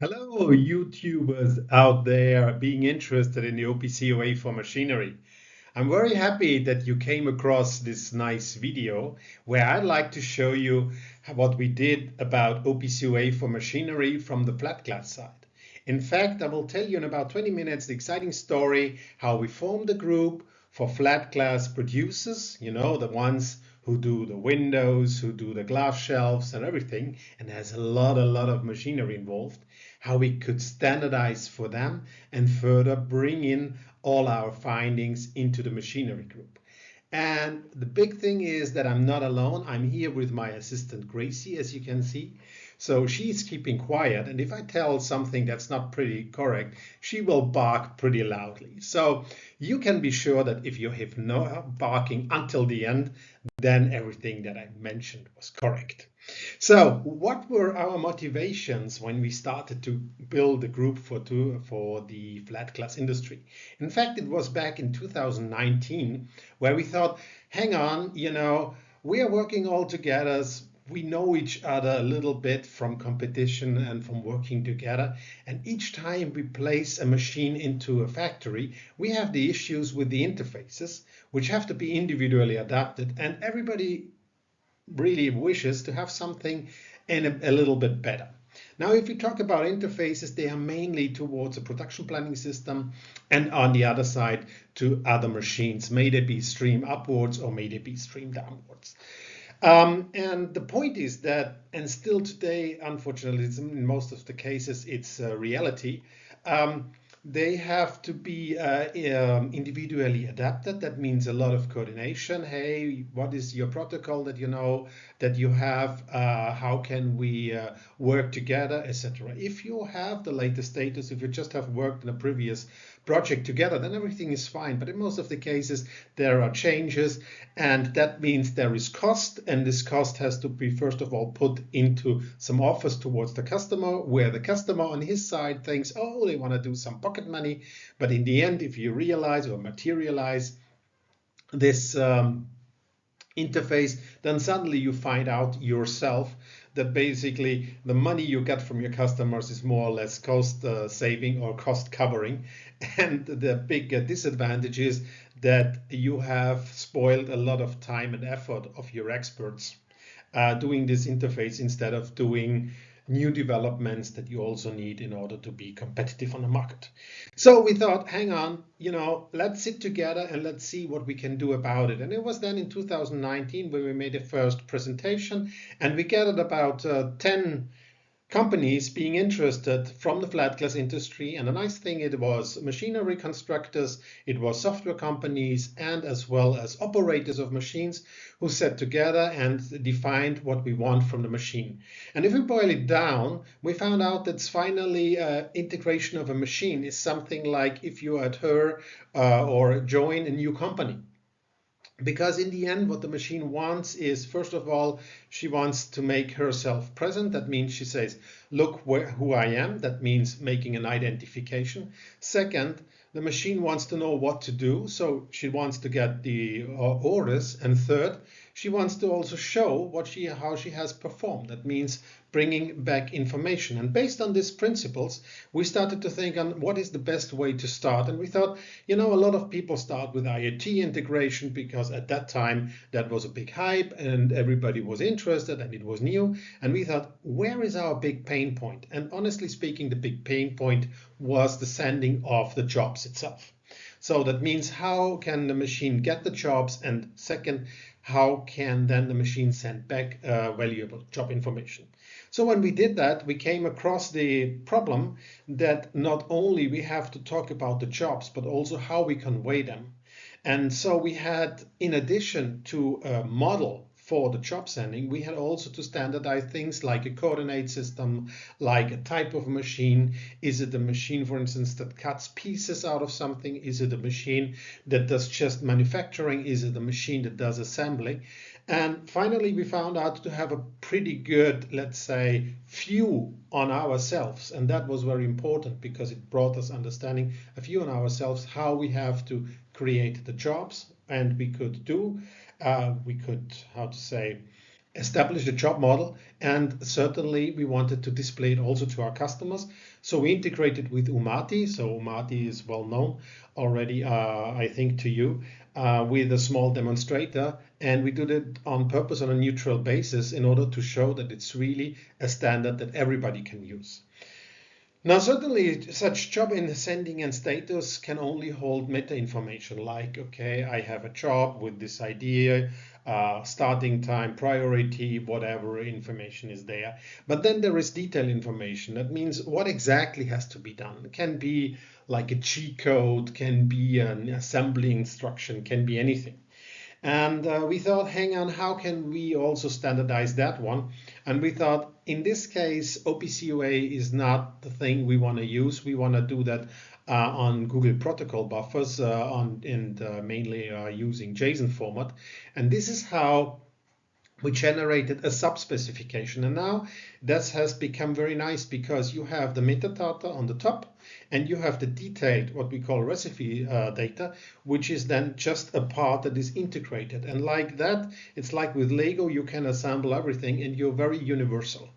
Hello, YouTubers out there being interested in the OPC UA for machinery. I'm very happy that you came across this nice video where I'd like to show you what we did about OPC UA for machinery from the flat glass side. In fact, I will tell you in about 20 minutes the exciting story how we formed a group for flat glass producers, the ones who do the windows, who do the glass shelves and everything, and there's a lot of machinery involved, how we could standardize for them and further bring in all our findings into the machinery group. And the big thing is that I'm not alone. I'm here with my assistant Gracy, as you can see. So she's keeping quiet, and if I tell something that's not pretty correct, she will bark pretty loudly. So you can be sure that if you have no barking until the end, then everything that I mentioned was correct. So what were our motivations when we started to build a group for the flat glass industry? In fact, it was back in 2019 where we thought, hang on, we are working all together. We know each other a little bit from competition and from working together. And each time we place a machine into a factory, we have the issues with the interfaces, which have to be individually adapted. And everybody really wishes to have something a little bit better. Now, if we talk about interfaces, they are mainly towards a production planning system and on the other side to other machines. May they be stream upwards or may they be stream downwards. And the point is that, and still today, unfortunately, in most of the cases, it's a reality. They have to be individually adapted. That means a lot of coordination. Hey, what is your protocol that you know that you have? How can we work together, etc. If you have the latest status, if you just have worked in a previous project together, then everything is fine. But in most of the cases, there are changes, and that means there is cost, and this cost has to be first of all put into some offers towards the customer, where the customer on his side thinks, oh, they want to do some pocket money. But in the end, if you realize or materialize this interface, then suddenly you find out yourself that basically the money you get from your customers is more or less cost saving or cost covering. And the big disadvantage is that you have spoiled a lot of time and effort of your experts doing this interface instead of doing new developments that you also need in order to be competitive on the market. So we thought, hang on, let's sit together and let's see what we can do about it. And it was then in 2019 where we made a first presentation, and we gathered about 10 companies being interested from the flat glass industry. And the nice thing, it was machinery constructors, it was software companies, and as well as operators of machines who sat together and defined what we want from the machine. And if we boil it down, we found out that finally integration of a machine is something like if you adhere or join a new company. Because in the end, what the machine wants is, first of all, she wants to make herself present. That means she says, look who I am. That means making an identification. Second, the machine wants to know what to do. So she wants to get the orders. And third, she wants to also show how she has performed. That means bringing back information. And based on these principles, we started to think on what is the best way to start. And we thought, a lot of people start with IoT integration because at that time that was a big hype and everybody was interested and it was new. And we thought, where is our big pain point? And honestly speaking, the big pain point was the sending of the jobs itself. So that means how can the machine get the jobs? And second, how can then the machine send back valuable job information? So when we did that, we came across the problem that not only we have to talk about the jobs, but also how we convey them. And so we had, in addition to a model for the job sending, we had also to standardize things like a coordinate system, like a type of machine. Is it a machine, for instance, that cuts pieces out of something? Is it a machine that does just manufacturing? Is it a machine that does assembly? And finally, we found out to have a pretty good, let's say, view on ourselves. And that was very important because it brought us understanding a view on ourselves, how we have to create the jobs. And we could how to say, established a job model, and certainly we wanted to display it also to our customers. So we integrated with Umati. So Umati is well known already, I think, to you, with a small demonstrator. And we did it on purpose on a neutral basis in order to show that it's really a standard that everybody can use. Now, certainly, such job in sending and status can only hold meta information like, okay, I have a job with this idea, starting time, priority, whatever information is there. But then there is detailed information. That means what exactly has to be done. It can be like a G code, can be an assembly instruction, can be anything. And we thought, hang on, how can we also standardize that one? And we thought, in this case, OPC UA is not the thing we want to use. We want to do that on Google protocol buffers mainly using JSON format. And this is how we generated a sub-specification. And now that has become very nice because you have the metadata on the top and you have the detailed, what we call recipe data, which is then just a part that is integrated. And like that, it's like with Lego, you can assemble everything and you're very universal.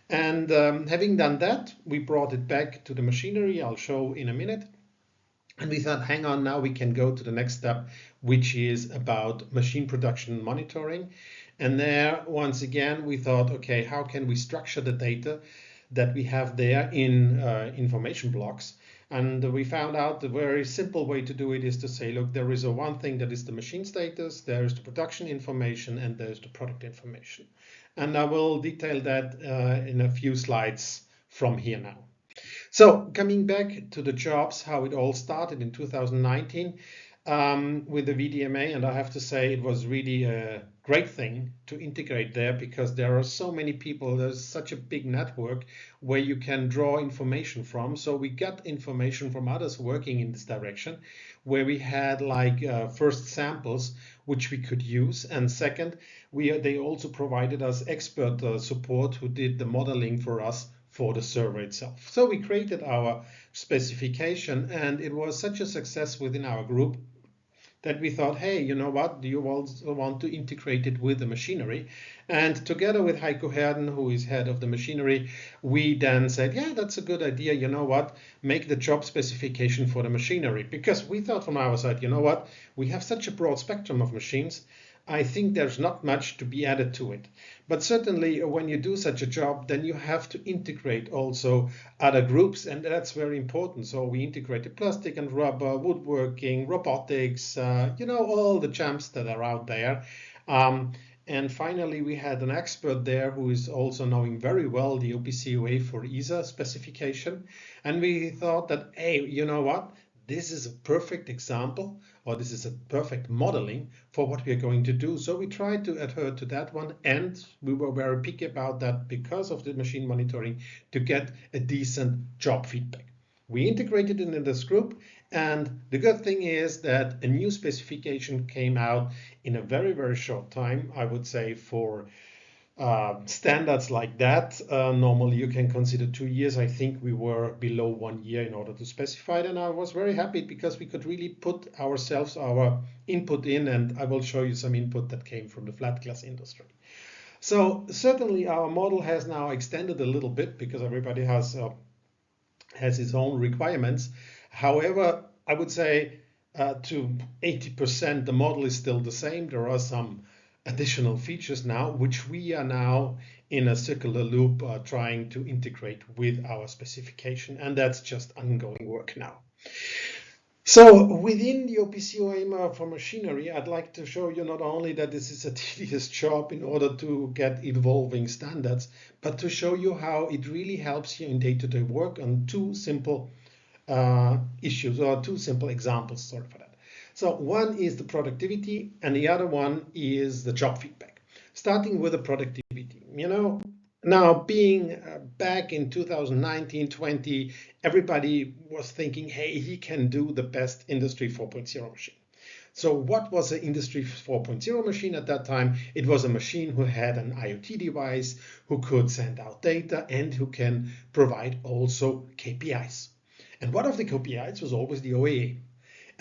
And having done that, we brought it back to the machinery. I'll show in a minute. And we thought, hang on, now we can go to the next step, which is about machine production monitoring. And there, once again, we thought, okay, how can we structure the data that we have there in information blocks? And we found out the very simple way to do it is to say, look, there is a one thing that is the machine status, there is the production information, and there's the product information. And I will detail that in a few slides from here now. So coming back to the jobs, how it all started in 2019 with the VDMA, and I have to say it was really a great thing to integrate there because there are so many people, there's such a big network where you can draw information from. So we got information from others working in this direction where we had like first samples which we could use, and second, they also provided us expert support who did the modeling for us for the server itself. So we created our specification and it was such a success within our group that we thought, hey, you know what, do you also want to integrate it with the machinery? And together with Heiko Herden, who is head of the machinery, we then said, yeah, that's a good idea. You know what, make the job specification for the machinery. Because we thought from our side, you know what, we have such a broad spectrum of machines. I think there's not much to be added to it. But certainly when you do such a job, then you have to integrate also other groups, and that's very important. So we integrated plastic and rubber, woodworking, robotics, all the jumps that are out there. And finally, we had an expert there who is also knowing very well the OPC UA for ESA specification. And we thought that, hey, you know what? This is a perfect example, or this is a perfect modeling for what we are going to do. So we tried to adhere to that one, and we were very picky about that because of the machine monitoring to get a decent job feedback. We integrated it in this group, and the good thing is that a new specification came out in a very, very short time. I would say for standards like that, normally you can consider 2 years. I think we were below 1 year in order to specify it, and I was very happy because we could really put ourselves, our input in, and I will show you some input that came from the flat glass industry. So certainly our model has now extended a little bit because everybody has its own requirements. However, I would say to 80% the model is still the same. There are some additional features now, which we are now in a circular loop trying to integrate with our specification, and that's just ongoing work now. So within the OPC UA for machinery, I'd like to show you not only that this is a tedious job in order to get evolving standards, but to show you how it really helps you in day-to-day work on two simple issues, or two simple examples, sorry for that. So one is the productivity and the other one is the job feedback. Starting with the productivity, now being back in 2019-20, everybody was thinking, hey, he can do the best Industry 4.0 machine. So what was an Industry 4.0 machine at that time? It was a machine who had an IoT device, who could send out data, and who can provide also KPIs. And one of the KPIs was always the OEE.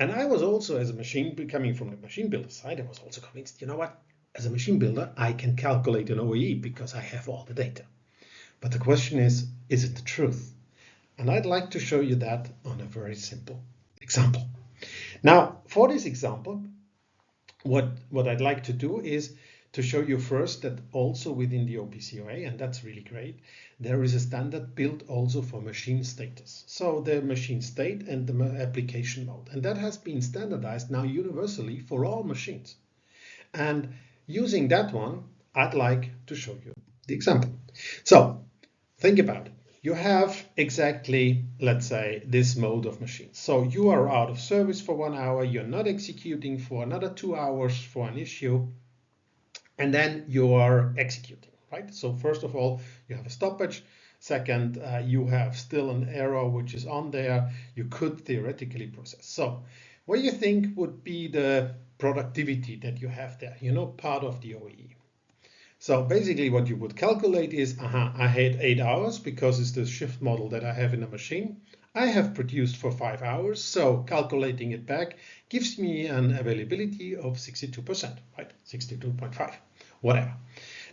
And I was also, as a machine, coming from the machine builder side, I was also convinced, you know what, as a machine builder, I can calculate an OEE because I have all the data. But the question is it the truth? And I'd like to show you that on a very simple example. Now, for this example, what I'd like to do is to show you first that also within the OPC UA, and that's really great, there is a standard built also for machine status. So the machine state and the application mode. And that has been standardized now universally for all machines. And using that one, I'd like to show you the example. So think about it. You have exactly, let's say, this mode of machines. So you are out of service for 1 hour, you're not executing for another 2 hours for an issue, and then you are executing, right? So first of all, you have a stoppage. Second, you have still an error which is on there. You could theoretically process. So what do you think would be the productivity that you have there? You know, part of the OEE. So basically what you would calculate is, I had 8 hours because it's the shift model that I have in a machine. I have produced for 5 hours, so calculating it back gives me an availability of 62%, right? 62.5, whatever.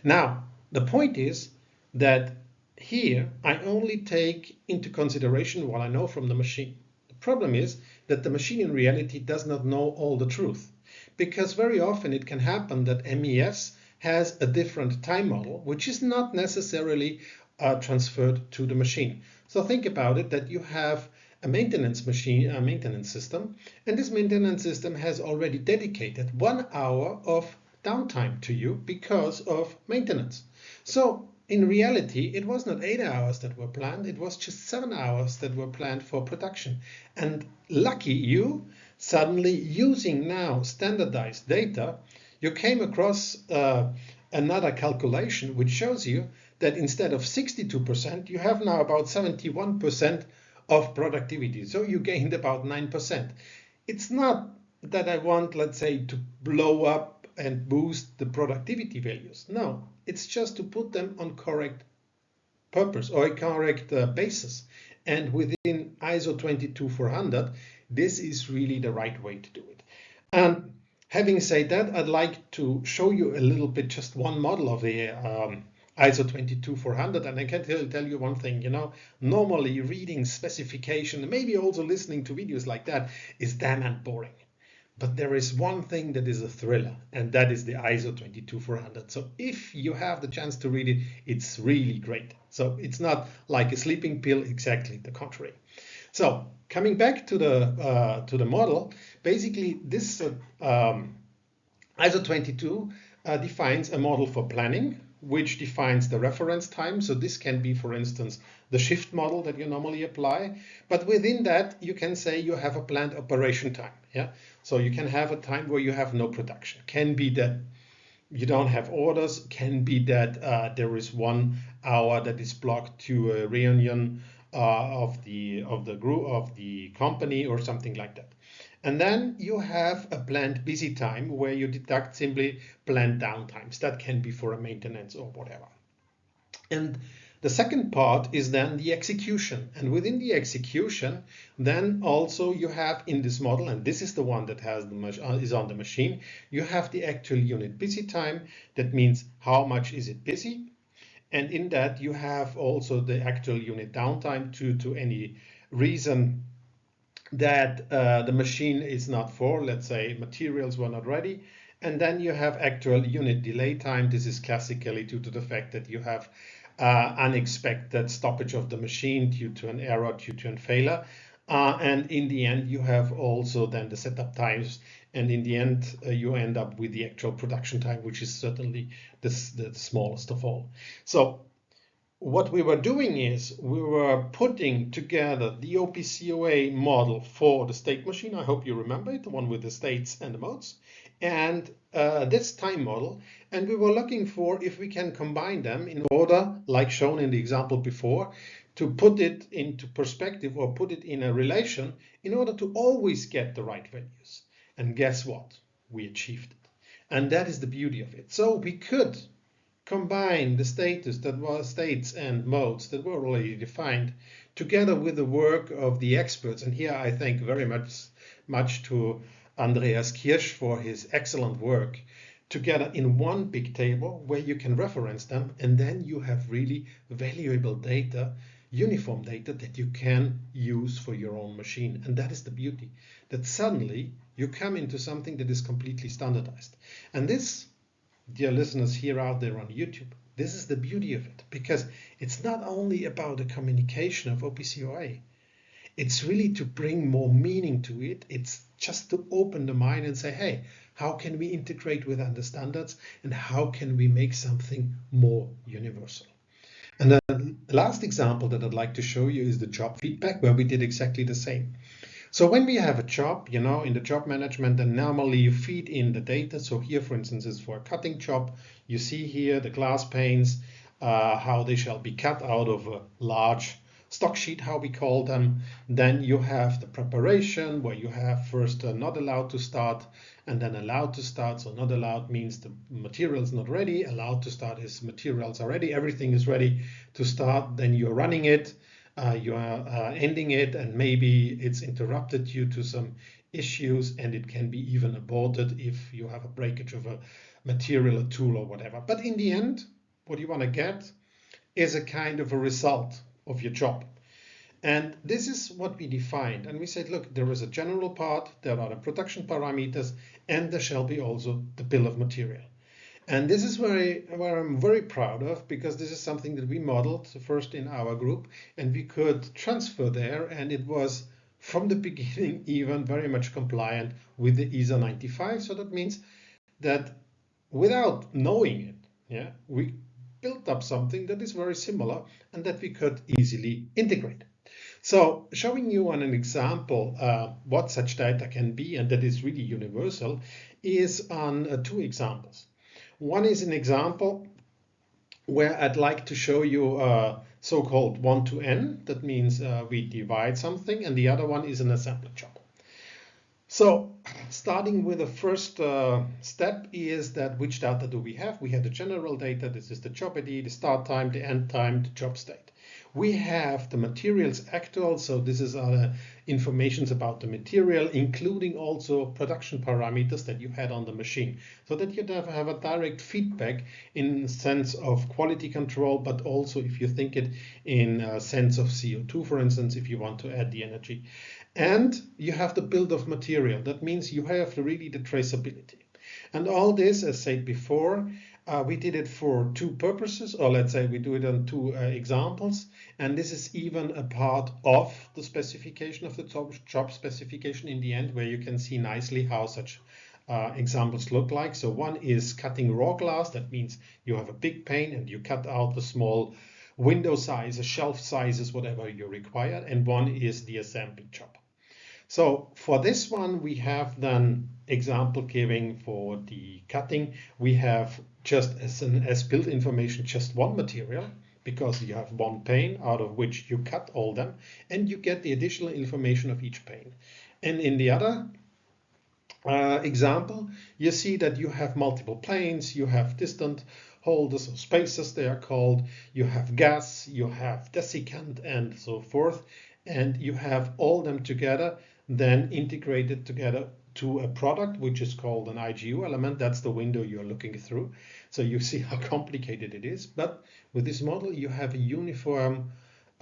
Now, the point is that here I only take into consideration what I know from the machine. The problem is that the machine in reality does not know all the truth, because very often it can happen that MES has a different time model, which is not necessarily transferred to the machine. So think about it, that you have a maintenance machine, a maintenance system, and this maintenance system has already dedicated 1 hour of downtime to you because of maintenance. So in reality, it was not 8 hours that were planned, it was just 7 hours that were planned for production. And lucky you, suddenly using now standardized data, you came across another calculation which shows you that instead of 62%, you have now about 71% of productivity. So you gained about 9%. It's not that I want, let's say, to blow up and boost the productivity values. No, it's just to put them on correct purpose or a correct basis. And within ISO 22400, this is really the right way to do it. And having said that, I'd like to show you a little bit, just one model of the ISO 22400, and I can tell you one thing, you know, normally reading specification, maybe also listening to videos like that is damn boring. But there is one thing that is a thriller, and that is the ISO 22400. So if you have the chance to read it, it's really great. So it's not like a sleeping pill, exactly the contrary. So coming back to the model, basically this ISO 22 defines a model for planning, which defines the reference time. So this can be, for instance, the shift model that you normally apply. But within that, you can say you have a planned operation time. Yeah. So you can have a time where you have no production. Can be that you don't have orders. Can be that there is 1 hour that is blocked to a reunion of the group of the company or something like that. And then you have a planned busy time where you deduct simply planned downtimes. That can be for a maintenance or whatever. And the second part is then the execution. And within the execution, then also you have in this model, and this is the one that has is on the machine, you have the actual unit busy time. That means how much is it busy. And in that you have also the actual unit downtime to any reason that the machine is not for, let's say materials were not ready. And then you have actual unit delay time. This is classically due to the fact that you have unexpected stoppage of the machine due to an error, due to a failure. And in the end, you have also then the setup times. And in the end, you end up with the actual production time, which is certainly the smallest of all. So what we were doing is we were putting together the OPC UA model for the state machine. I hope you remember it, the one with the states and the modes, and this time model. And we were looking for if we can combine them in order, like shown in the example before, to put it into perspective or put it in a relation in order to always get the right values. And guess what? We achieved it. And that is the beauty of it. So we could combine the status that was states and modes that were already defined together with the work of the experts. And here I thank very much to Andreas Kirsch for his excellent work together in one big table where you can reference them, and then you have really valuable data, uniform data that you can use for your own machine. And that is the beauty, that suddenly you come into something that is completely standardized. And this, dear listeners here out there on YouTube, this is the beauty of it, because it's not only about the communication of OPC UA. It's really to bring more meaning to it. It's just to open the mind and say, hey, how can we integrate with the standards, and how can we make something more universal? And the last example that I'd like to show you is the job feedback, where we did exactly the same. So when we have a job, you know, in the job management, then normally you feed in the data. So here, for instance, is for a cutting job. You see here the glass panes, how they shall be cut out of a large stock sheet, how we call them. Then you have the preparation, where you have first not allowed to start and then allowed to start. So not allowed means the material is not ready. Allowed to start is materials are ready. Everything is ready to start. Then you're running it. You are ending it, and maybe it's interrupted due to some issues, and it can be even aborted if you have a breakage of a material, a tool, or whatever. But in the end, what you want to get is a kind of a result of your job. And this is what we defined. And we said, look, there is a general part, there are the production parameters, and there shall be also the bill of material. And this is where I'm very proud of, because this is something that we modeled first in our group, and we could transfer there, and it was from the beginning even very much compliant with the ISO 95. So that means that without knowing it, yeah, we built up something that is very similar and that we could easily integrate. So showing you on an example what such data can be, and that is really universal, is on two examples. One is an example where I'd like to show you so-called 1 to n. That means we divide something, and the other one is an assembly job. So starting with the first step is that which data do we have? We have the general data. This is the job ID, the start time, the end time, the job state. We have the materials actual, so this is information about the material, including also production parameters that you had on the machine, so that you have a direct feedback in sense of quality control, but also if you think it in a sense of CO2, for instance, if you want to add the energy. And you have the build of material. That means you have really the traceability. And all this, as said before, we did it for two purposes, or let's say we do it on two examples. And this is even a part of the specification of the job specification in the end, where you can see nicely how such examples look like. So one is cutting raw glass. That means you have a big pane and you cut out the small window sizes, shelf sizes, whatever you require. And one is the assembly job. So for this one, we have then example giving for the cutting. We have just as build information, just one material, because you have one pane out of which you cut all them, and you get the additional information of each pane. And in the other example, you see that you have multiple planes, you have distant holders or spacers, they are called, you have gas, you have desiccant, and so forth, and you have all them together, then integrated together to a product which is called an IGU element. That's the window you're looking through. So you see how complicated it is. But with this model, you have a uniform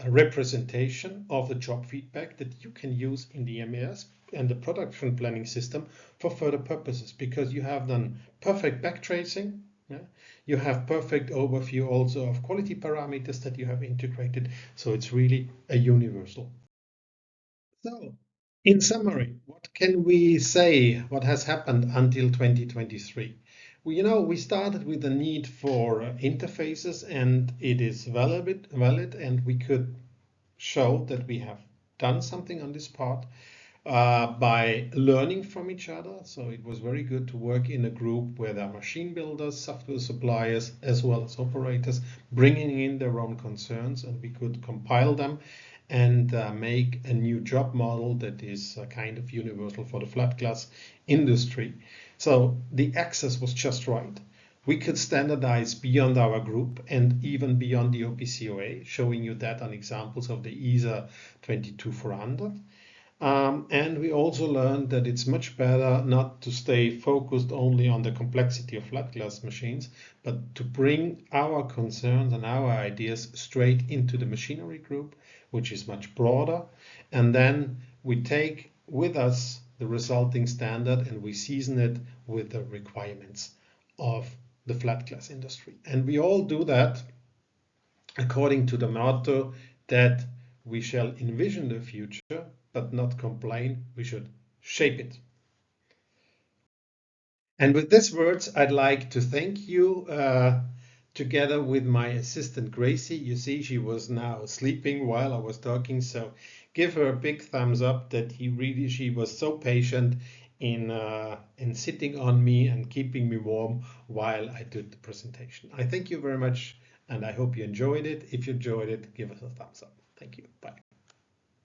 representation of the job feedback that you can use in the MES and the production planning system for further purposes, because you have done perfect backtracing. Yeah? You have perfect overview also of quality parameters that you have integrated. So it's really a universal. So, in summary, what can we say what has happened until 2023? We started with the need for interfaces, and it is valid, and we could show that we have done something on this part by learning from each other. So it was very good to work in a group where there are machine builders, software suppliers, as well as operators, bringing in their own concerns, and we could compile them and make a new job model that is kind of universal for the flat glass industry. So the access was just right. We could standardize beyond our group and even beyond the OPC UA, showing you that on examples of the ISA 22400. And we also learned that it's much better not to stay focused only on the complexity of flat glass machines, but to bring our concerns and our ideas straight into the machinery group, which is much broader. And then we take with us the resulting standard and we season it with the requirements of the flat glass industry. And we all do that according to the motto that we shall envision the future, but not complain. We should shape it. And with these words, I'd like to thank you together with my assistant Gracie. You see, she was now sleeping while I was talking, so give her a big thumbs up that she was so patient in sitting on me and keeping me warm while I did the presentation. I thank you very much, and I hope you enjoyed it. If you enjoyed it, give us a thumbs up. Thank you. Bye.